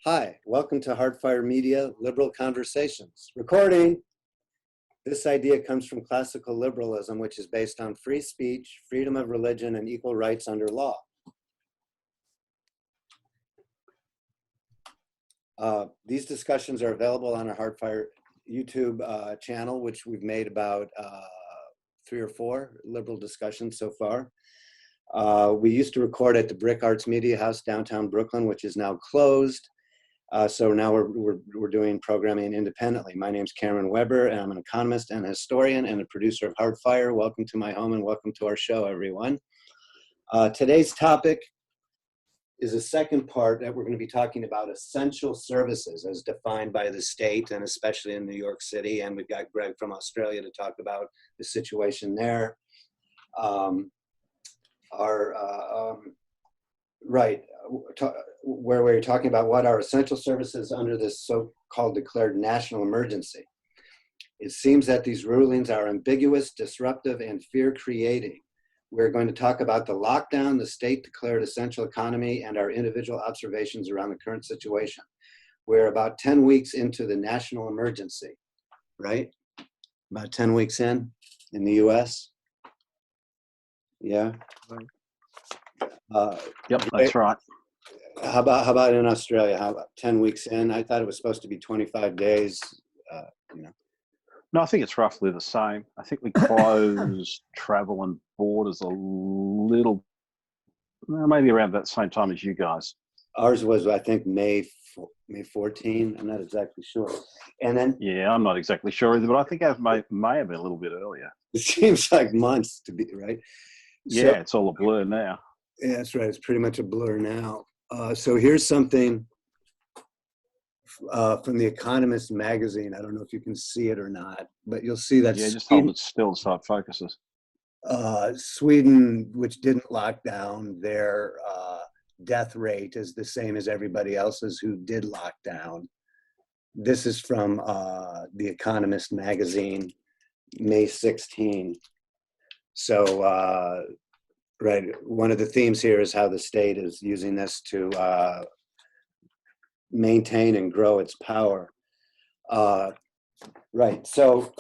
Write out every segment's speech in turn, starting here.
Hi, welcome to Hardfire Media Liberal Conversations. Recording. This idea comes from classical liberalism, which is based on free speech, freedom of religion, and equal rights under law. These discussions are available on our Hardfire YouTube channel, which we've made about 3 or 4 liberal discussions so far. We used to record at the Brick Arts Media House, downtown Brooklyn, which is now closed. So now we're doing programming independently. My name's Cameron Weber, and I'm an economist and historian and a producer of Hardfire. Welcome to my home and welcome to our show, everyone. Today's topic is a second part that we're going to be talking about essential services as defined by the state and especially in New York City. And we've got Greg from Australia to talk about the situation there. Where we're talking about what are essential services under this so-called declared national emergency. It seems that these rulings are ambiguous, disruptive, and fear-creating. We're going to talk about the lockdown, the state-declared essential economy, and our individual observations around the current situation. We're about 10 weeks into the national emergency, right? About 10 weeks in the US. Yeah. Yep, that's right. How about in Australia? How about 10 weeks in? I thought it was supposed to be 25 days, No, I think it's roughly the same. I think we closed travel and borders a little, maybe around that same time as you guys. Ours was, I think, May 14. I'm not exactly sure. And then, yeah, I'm not exactly sure either, but I think it may have been a little bit earlier. It seems like months to be, right? Yeah, it's all a blur now. Yeah, that's right. It's pretty much a blur now. So here's something from the Economist magazine. I don't know if you can see it or not, but you'll see that. Yeah, just hold it still so it focuses. Sweden, which didn't lock down, their death rate is the same as everybody else's who did lock down. This is from the Economist magazine, May 16. So, right, one of the themes here is how the state is using this to maintain and grow its power. Right, so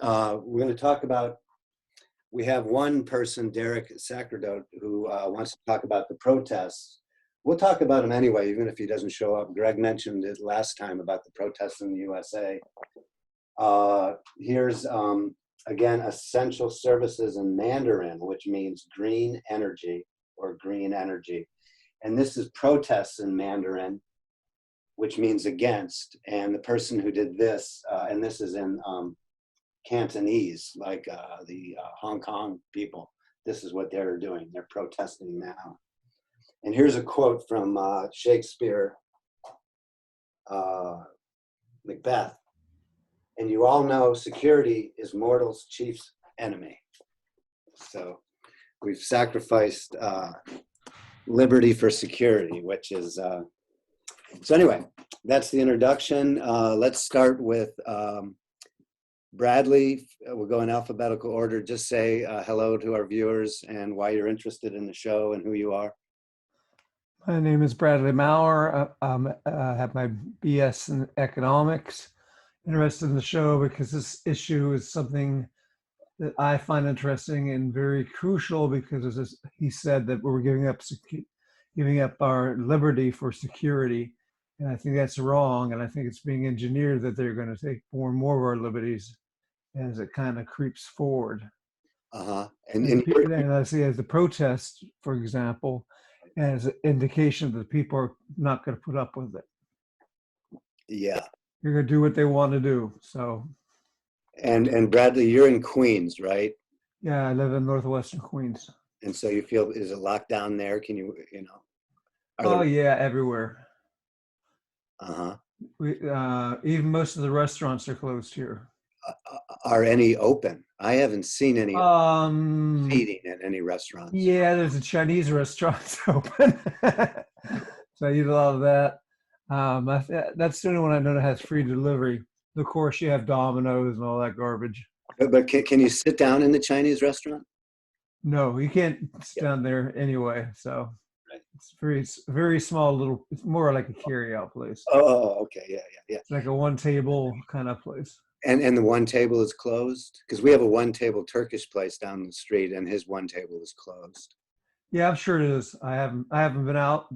we're going to talk about, we have one person, Derek Sacerdote, who wants to talk about the protests. We'll talk about him anyway, even if he doesn't show up. Greg mentioned it last time about the protests in the USA. Here's, again, essential services in Mandarin, which means green energy or green energy. And this is protests in Mandarin, which means against. And the person who did this, and this is in Cantonese, like the Hong Kong people, this is what they're doing. They're protesting now. And here's a quote from Shakespeare, Macbeth. And you all know security is mortal's chief enemy. So we've sacrificed liberty for security, which is, so anyway, that's the introduction. Let's start with Bradley. We'll go in alphabetical order. Just say hello to our viewers and why you're interested in the show and who you are. My name is Bradley Maurer. I have my BS in economics. Interested in the show because this issue is something that I find interesting and very crucial because, as he said, that we're giving up our liberty for security, and I think that's wrong. And I think it's being engineered that they're going to take more and more of our liberties as it kind of creeps forward. Uh-huh. And I see as the protest, for example, as an indication that people are not going to put up with it. Yeah. You're going to do what they want to do. So. And Bradley, you're in Queens, right? Yeah, I live in northwestern Queens. And so you feel, is it locked down there? Can you, Oh yeah, everywhere. Uh-huh. Even most of the restaurants are closed here. Are any open? I haven't seen any feeding at any restaurants. Yeah, there's a Chinese restaurant open. So I eat a lot of that. That's the only one I know that has free delivery. Of course, you have Domino's and all that garbage. But can you sit down in the Chinese restaurant? No, you can't sit down there anyway. So it's very small little. It's more like a carry-out place. Oh, okay, yeah. It's like a one-table kind of place. And the one table is closed? Because we have a one-table Turkish place down the street, and his one table is closed. Yeah, I'm sure it is. I haven't been out.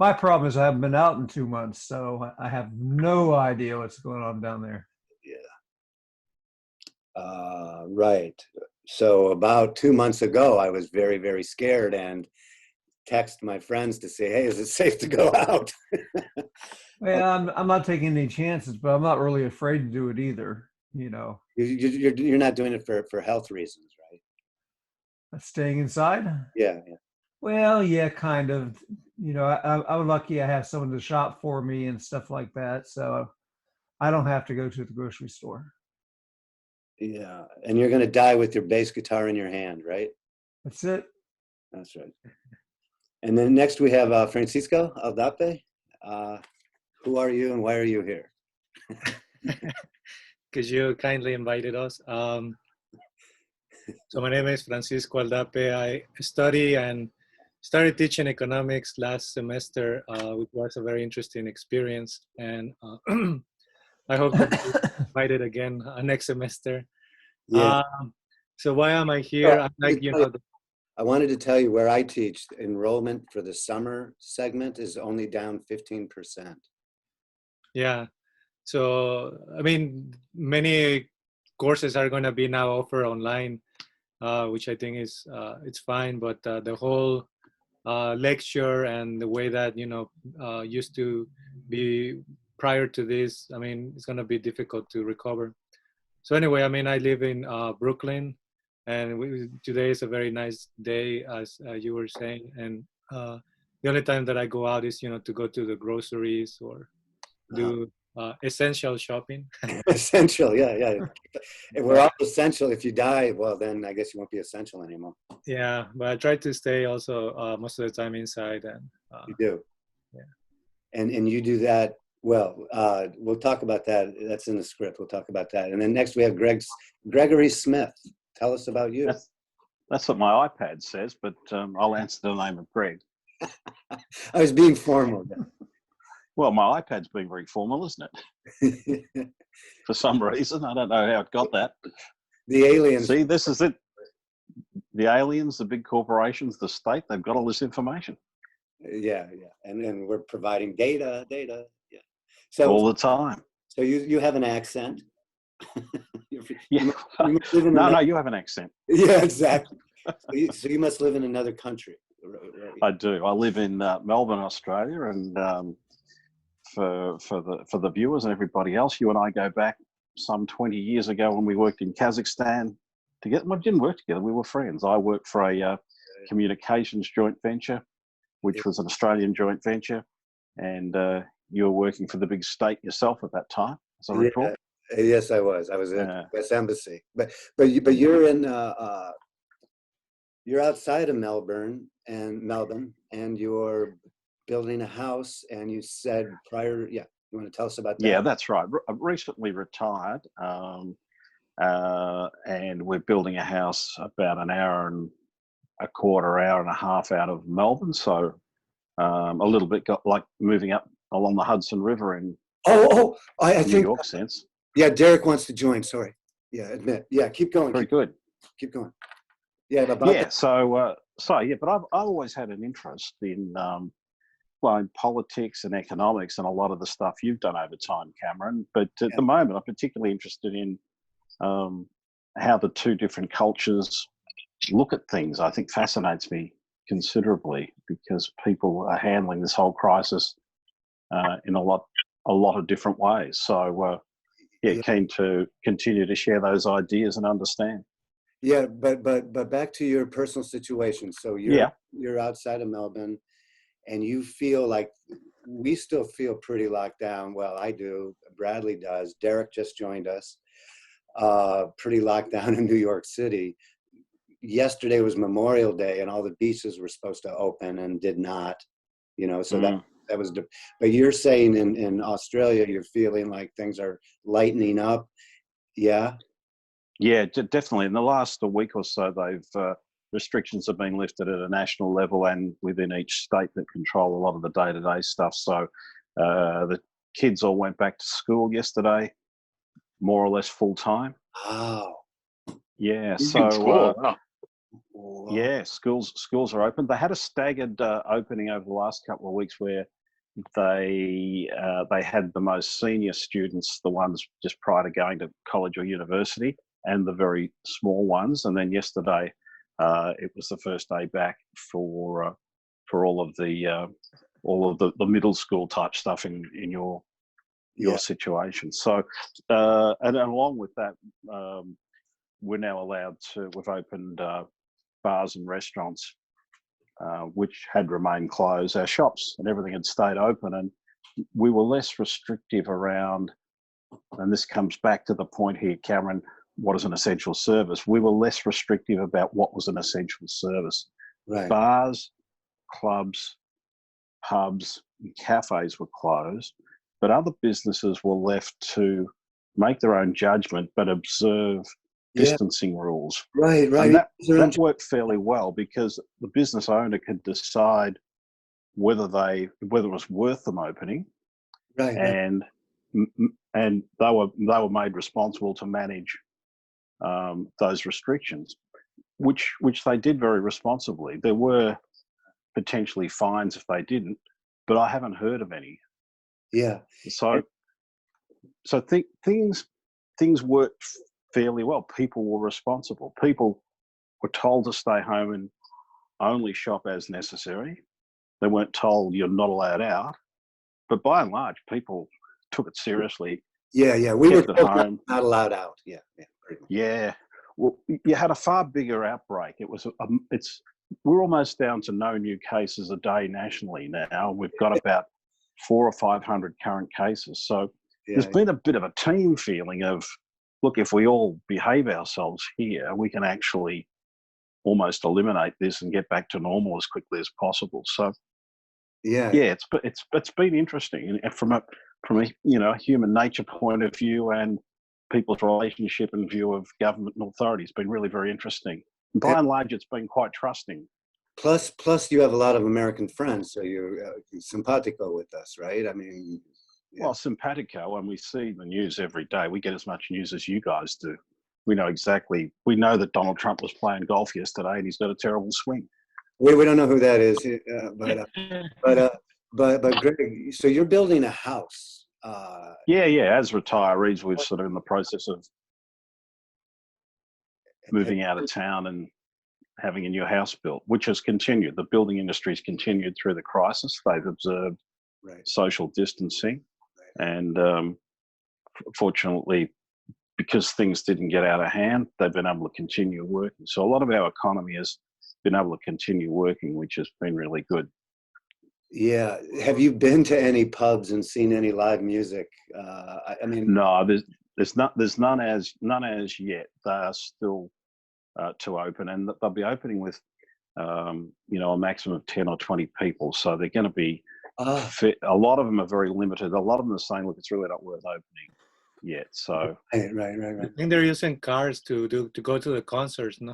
My problem is I haven't been out in 2 months, so I have no idea what's going on down there. Yeah. Right. So about 2 months ago, I was very, very scared and text my friends to say, hey, is it safe to go out? Well, I'm not taking any chances, but I'm not really afraid to do it either. You're not doing it for health reasons, right? Staying inside? Yeah. Well, yeah, kind of. I'm lucky I have someone to shop for me and stuff like that, so I don't have to go to the grocery store. Yeah, and you're gonna die with your bass guitar in your hand, right? That's it. That's right. And then next we have Francisco Aldape. Who are you and why are you here? Because you kindly invited us. So my name is Francisco Aldape. I study and started teaching economics last semester, which was a very interesting experience. And I hope to be invited again next semester. Yeah. So why am I here? I wanted to tell you where I teach, enrollment for the summer segment is only down 15%. Yeah. So, I mean, many courses are going to be now offered online, which I think is, it's fine. But the whole lecture and the way that, used to be prior to this, I mean, it's going to be difficult to recover. So anyway, I mean, I live in Brooklyn, and today is a very nice day, as you were saying. And the only time that I go out is, to go to the groceries or do essential shopping. Essential, yeah. If we're all essential, if you die, well, then I guess you won't be essential anymore. Yeah, but I try to stay also most of the time inside. And you do. Yeah. And you do that well. We'll talk about that. That's in the script. We'll talk about that. And then next we have Gregory Smith. Tell us about you. That's what my iPad says, but I'll answer the name of Greg. I was being formal. Well, my iPad's being very formal, isn't it? For some reason. I don't know how it got that. The aliens. See, this is it. The aliens, the big corporations, the state, they've got all this information. Yeah. And we're providing data. Yeah. So all the time. So you have an accent. Yeah. No, you have an accent. Yeah, exactly. So you must live in another country. I do. I live in Melbourne, Australia, and for the viewers and everybody else, you and I go back some 20 years ago when we worked in Kazakhstan together. We didn't work together. We were friends. I worked for a communications joint venture, which was an Australian joint venture, and you were working for the big state yourself at that time, as I recall. Yes, I was. I was at the U.S. Embassy, but you're in you're outside of Melbourne, and you're building a house. And you said prior, you want to tell us about that? Yeah, that's right. I recently retired, and we're building a house about an hour and a quarter, hour and a half out of Melbourne. So a little bit like moving up along the Hudson River in I think New York sense. Yeah, Derek wants to join. Sorry. Yeah, admit. Yeah, keep going. Very good. Keep going. Yeah. But I've always had an interest in in politics and economics and a lot of the stuff you've done over time, Cameron. But at the moment, I'm particularly interested in how the two different cultures look at things, I think fascinates me considerably, because people are handling this whole crisis in a lot of different ways. So Yeah. keen to continue to share those ideas and understand. Yeah, but back to your personal situation. So you're outside of Melbourne, and you feel like we still feel pretty locked down. Well, I do. Bradley does. Derek just joined us. Pretty locked down in New York City. Yesterday was Memorial Day, and all the beaches were supposed to open and did not. You know, so that was. But you're saying in Australia, you're feeling like things are lightening up. Yeah. Yeah, definitely. In the last week or so, they've restrictions have been lifted at a national level and within each state that control a lot of the day-to-day stuff. So the kids all went back to school yesterday, more or less full time. Wow. Yeah. He's in school. Wow. Yeah, schools are open. They had a staggered opening over the last couple of weeks where they had the most senior students, the ones just prior to going to college or university, and the very small ones. And then yesterday, it was the first day back for all of the middle school type stuff in your situation. So, and along with that, we're now allowed to. We've opened bars and restaurants, which had remained closed. Our shops and everything had stayed open, and we were less restrictive around. And this comes back to the point here, Cameron. What is an essential service? We were less restrictive about what was an essential service. Right. Bars, clubs, pubs, and cafes were closed, but other businesses were left to make their own judgment, but observe distancing rules. Right. And that worked fairly well, because the business owner could decide whether it was worth them opening, Right. and they were made responsible to manage those restrictions, which they did very responsibly. There were potentially fines if they didn't, but I haven't heard of any. Yeah. So things worked fairly well. People were responsible. People were told to stay home and only shop as necessary. They weren't told you're not allowed out. But by and large, people took it seriously. Yeah. We were Kept at home. Not allowed out. Yeah. Yeah. Well, you had a far bigger outbreak. It was we're almost down to no new cases a day nationally now. We've got about 400 or 500 current cases. So there's been a bit of a team feeling of, look, if we all behave ourselves here, we can actually almost eliminate this and get back to normal as quickly as possible. So it's been interesting, and from a human nature point of view and people's relationship and view of government and authority, it's been really very interesting. By and large, it's been quite trusting. Plus, you have a lot of American friends, so you're simpatico with us, right? I mean, well, simpatico, and we see the news every day. We get as much news as you guys do. We know that Donald Trump was playing golf yesterday and he's got a terrible swing. We don't know who that is, but Greg, so you're building a house. As retirees, we're sort of in the process of moving out of town and having a new house built, which has continued. The building industry's continued through the crisis. They've observed social distancing, and fortunately, because things didn't get out of hand, they've been able to continue working. So a lot of our economy has been able to continue working, which has been really good. Yeah. Have you been to any pubs and seen any live music? I mean, no, there's none as yet. They are still to open, and they'll be opening with a maximum of 10 or 20 people. So they're going to be a lot of them are very limited. A lot of them are saying, look, it's really not worth opening yet. So right. I think they're using cars to go to the concerts. No.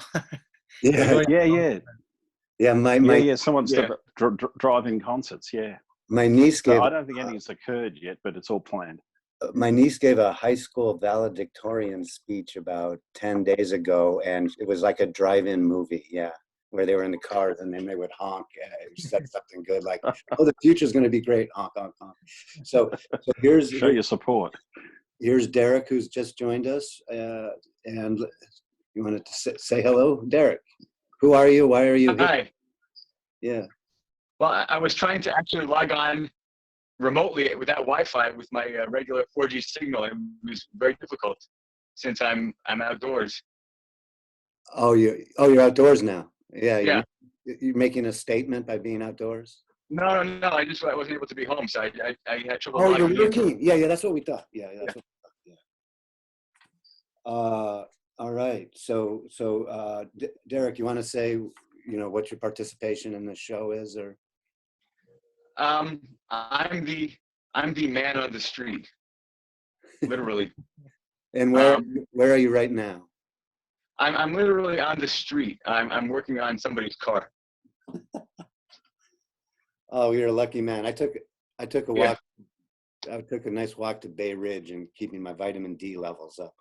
Someone's driving concerts. Yeah. My niece gave. I don't think anything's occurred yet, but it's all planned. My niece gave a high school valedictorian speech about 10 days ago, and it was like a drive-in movie. Yeah, where they were in the cars and then they would honk. She said something good like, "Oh, the future's going to be great." Honk, honk, honk. So here's show your support. Here's Derek, who's just joined us, and You wanted to say hello, Derek? Who are you? Why are you here? Hi. Yeah. Well, I was trying to actually log on remotely without Wi-Fi with my regular 4G signal. It was very difficult since I'm outdoors. Oh, you're outdoors now. Yeah. Yeah. You're making a statement by being outdoors. No. I wasn't able to be home, so I had trouble Oh, you're logging in. working. Yeah. That's what we thought. Yeah. That's what we thought. Yeah. All right. So, Derek, you want to say, what your participation in the show is, or? I'm the man on the street, literally. And where are you right now? I'm literally on the street. I'm working on somebody's car. Oh, you're a lucky man. I took a Yeah. walk. I took a nice walk to Bay Ridge and keeping my vitamin D levels up.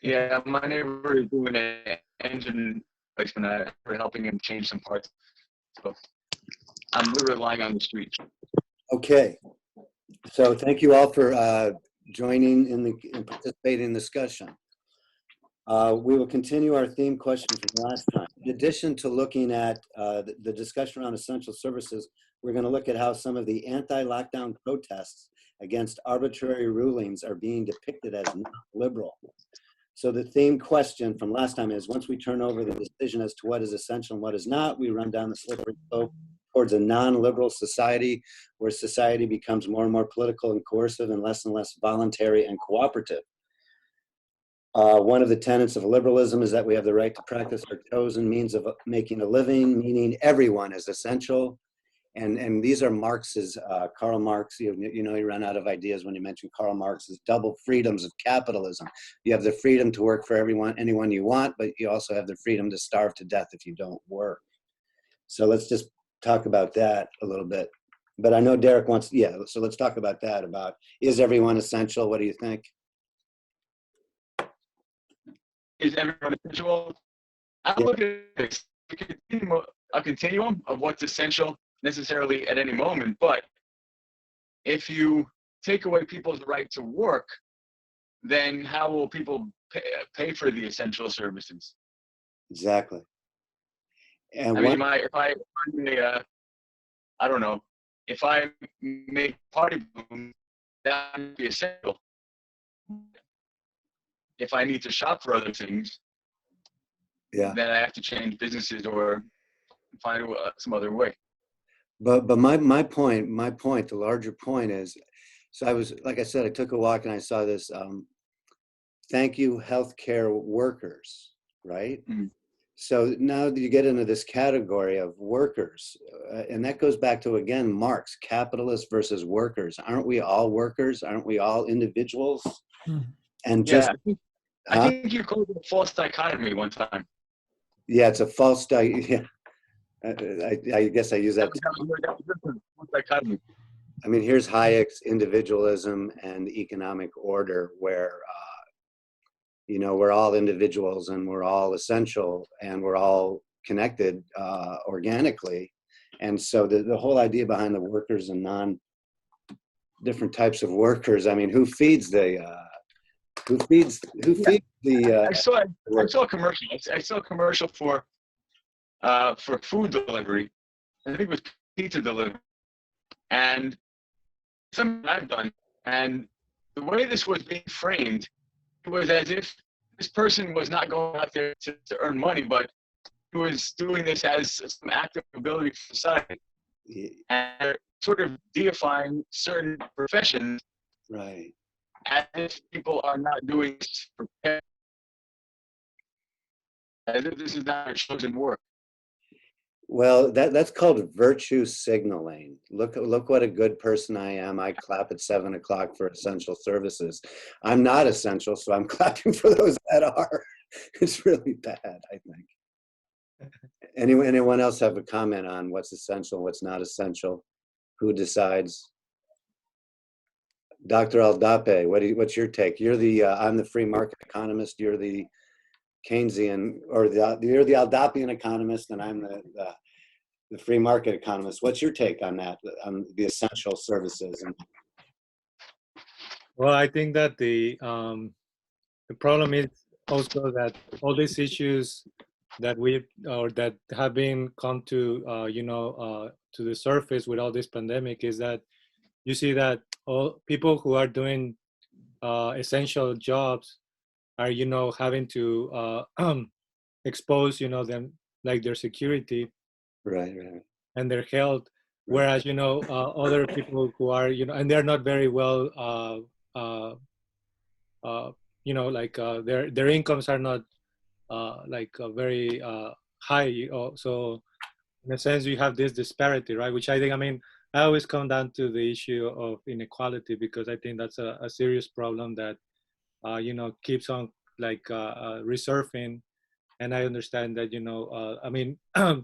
Yeah, my neighbor is doing an engine replacement. We're helping him change some parts. So I'm literally lying on the street. Okay. So thank you all for joining and participating in the discussion. We will continue our theme question from last time. In addition to looking at the discussion around essential services, we're going to look at how some of the anti-lockdown protests against arbitrary rulings are being depicted as not liberal. So the theme question from last time is, once we turn over the decision as to what is essential and what is not, we run down the slippery slope towards a non-liberal society where society becomes more and more political and coercive and less voluntary and cooperative. One of the tenets of liberalism is that we have the right to practice our chosen means of making a living, meaning everyone is essential. And these are Marx's, Karl Marx, you run out of ideas when you mention Karl Marx's double freedoms of capitalism. You have the freedom to work for anyone you want, but you also have the freedom to starve to death if you don't work. So let's just talk about that a little bit. But I know Derek wants, so let's talk about that, about is everyone essential? What do you think? Is everyone essential? I look at this, a continuum of what's essential necessarily at any moment, but if you take away people's right to work, then how will people pay for the essential services? Exactly. And if I make party balloons, that would be essential. If I need to shop for other things, then I have to change businesses or find some other way. But my point, the larger point is, so I was, like I said, I took a walk and I saw this, thank you healthcare workers, right? Mm-hmm. So now you get into this category of workers, and that goes back to, again, Marx, capitalists versus workers. Aren't we all workers? Aren't we all individuals? Mm-hmm. And just, I think you called it a false dichotomy one time. Yeah, it's a false dichotomy. I guess I use that. I mean, here's Hayek's individualism and economic order, where we're all individuals and we're all essential and we're all connected organically, and so the whole idea behind the workers and different types of workers. I mean, who feeds the? I saw a commercial. I saw a commercial for food delivery. I think it was pizza delivery, and something I've done. And the way this was being framed, it was as if this person was not going out there to earn money, but he was doing this as some act of ability for society, and sort of deifying certain professions, right? As if people are not doing this for pay, as if this is not their chosen work. Well, that's called virtue signaling. Look what a good person I am. I clap at 7 o'clock for essential services. I'm not essential, so I'm clapping for those that are. It's really bad, I think. Anyone else have a comment on what's essential, what's not essential? Who decides? Dr. Aldape, what's your take? You're I'm the free market economist. You're the Keynesian, or you're the Aldapian economist, and I'm the free market economist. What's your take on that, on the essential services? Well, I think that the problem is also that all these issues that that have been come to to the surface with all this pandemic is that you see that all people who are doing essential jobs are having to expose them, like their security Right, right, and their health, right. whereas other people who are and they're not very well like their incomes are not like very high. So in a sense, you have this disparity, right? Which I think, I mean, I always come down to the issue of inequality, because I think that's a serious problem that keeps on like resurfacing. And I understand that I mean,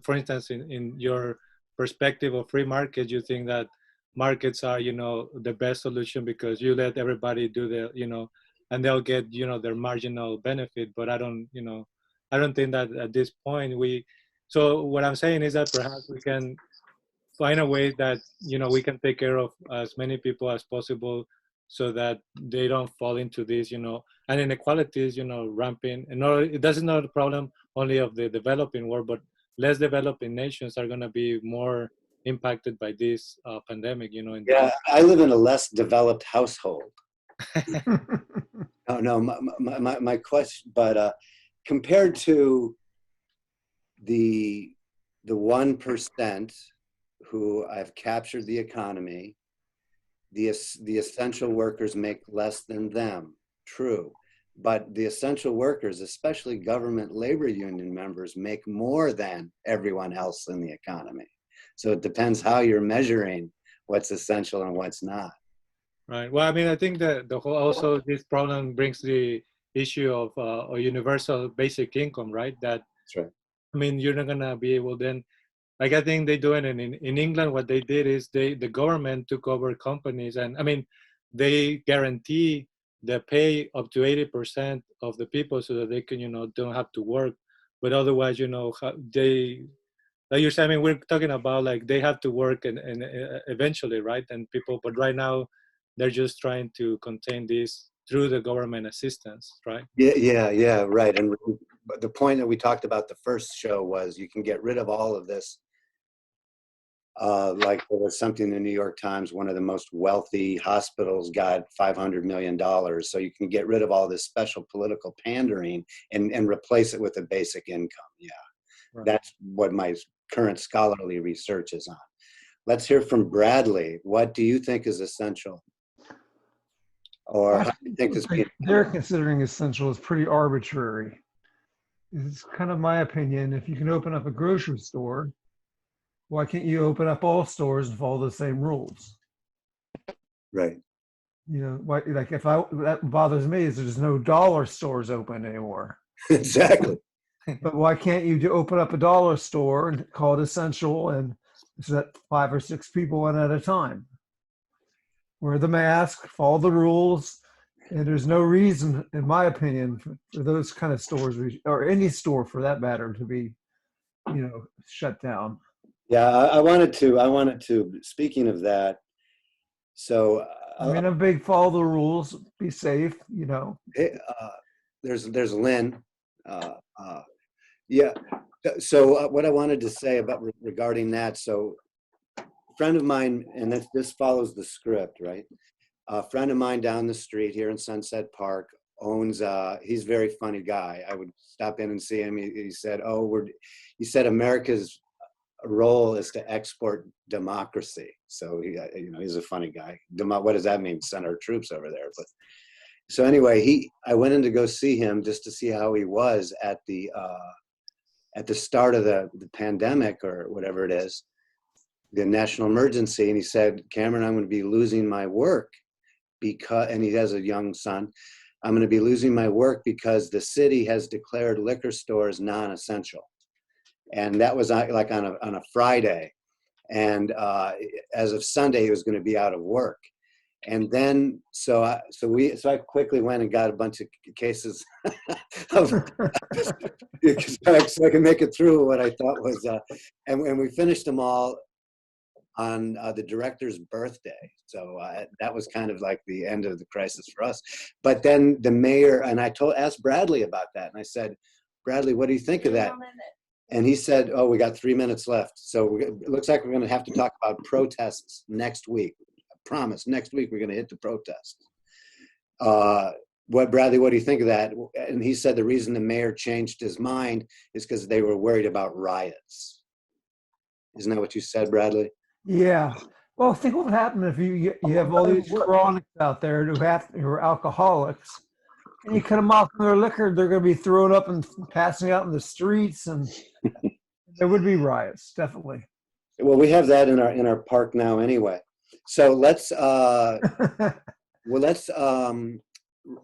for instance, in your perspective of free markets, you think that markets are the best solution because you let everybody do the and they'll get their marginal benefit. But I don't think that at this point we. So what I'm saying is that perhaps we can find a way that we can take care of as many people as possible, so that they don't fall into this and inequalities rampant. And no, it doesn't not a problem only of the developing world, but less developing nations are going to be more impacted by this pandemic in the Yeah, I live in a less developed household. No, my question, but compared to the 1% who have captured the economy, the essential workers make less than them. True. But the essential workers, especially government labor union members, make more than everyone else in the economy. So it depends how you're measuring what's essential and what's not. Right. Well, I mean, I think that the whole also this problem brings the issue of a universal basic income, right? That That's right. I mean, you're not gonna be able then. Like I think they do it in England. What they did is the government took over companies, and I mean, they guarantee the pay up to 80% of the people so that they can don't have to work. But otherwise, they like you're saying. I mean, we're talking about like they have to work and eventually, right? And people, but right now, they're just trying to contain this through the government assistance, right? Yeah, right. And the point that we talked about the first show was you can get rid of all of this. Like there was something in the New York Times, one of the most wealthy hospitals got $500 million. So you can get rid of all this special political pandering and replace it with a basic income. Yeah, right. That's what my current scholarly research is on. Let's hear from Bradley. What do you think is essential? Or how do you think this being they're considering essential is pretty arbitrary. It's kind of my opinion. If you can open up a grocery store, why can't you open up all stores and follow the same rules? Right. Why? Like that bothers me is there's no dollar stores open anymore. Exactly. But why can't you open up a dollar store and call it essential and let 5 or 6 people in at a time? Wear the mask, follow the rules, and there's no reason, in my opinion, for those kind of stores or any store for that matter to be, shut down. Yeah, I wanted to. Speaking of that, so I mean, I'm big follow the rules, be safe. There's Lynn. Yeah. So what I wanted to say about regarding that. So, a friend of mine, and this follows the script, right? A friend of mine down the street here in Sunset Park owns. He's a very funny guy. I would stop in and see him. He said, he said America's role is to export democracy. So he's a funny guy. What does that mean? Send our troops over there. But so anyway, I went in to go see him just to see how he was at the start of the pandemic or whatever it is, the national emergency. And he said, Cameron, I'm going to be losing my work and he has a young son. I'm going to be losing my work because the city has declared liquor stores non-essential. And that was like on a Friday. And as of Sunday, he was going to be out of work. And then, so I quickly went and got a bunch of cases so I could make it through what I thought was, and we finished them all. on the director's birthday. So that was kind of like the end of the crisis for us. But then the mayor, and I asked Bradley about that, and I said, Bradley, what do you think of that? And he said, oh, we got 3 minutes left. So it looks like we're going to have to talk about protests next week. I promise, next week we're going to hit the protests. Bradley, what do you think of that? And he said the reason the mayor changed his mind is because they were worried about riots. Isn't that what you said, Bradley? Yeah. Well, think what would happen if you have all these chronics out there who are alcoholics, and you cut them off from their liquor, they're going to be thrown up and passing out in the streets, and there would be riots, definitely. Well, we have that in our park now anyway. So let's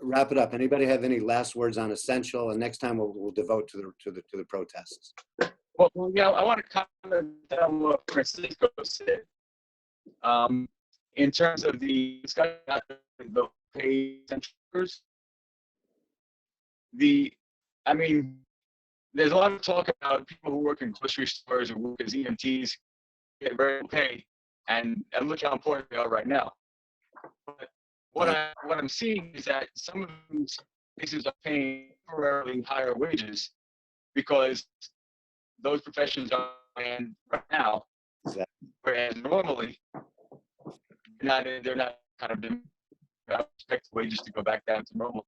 wrap it up. Anybody have any last words on Essential? And next time we'll devote to the protests. Well, yeah, I want to comment on what Francisco said. In terms of the discussion about the paid centers, I mean, there's a lot of talk about people who work in grocery stores or work as EMTs get very low pay, and look how important they are right now. But what I'm seeing is that some of these places are paying temporarily higher wages because those professions are in right now, whereas normally they're not kind of I expect wages to go back down to normal.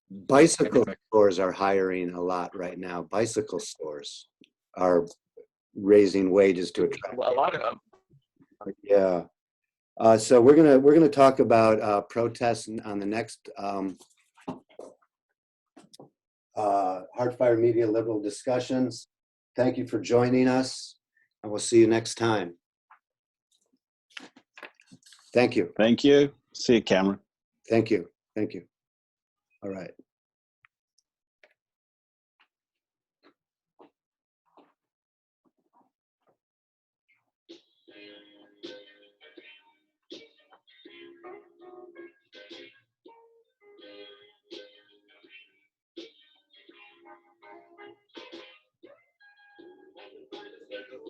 Bicycle stores are hiring a lot right now. Bicycle stores are raising wages to attract. A lot of them. Yeah. So we're gonna talk about protests on the next Hardfire Media Liberal Discussions. Thank you for joining us, and we'll see you next time. Thank you. Thank you. See you, Cameron. Thank you. Thank you. All right.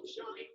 Shine.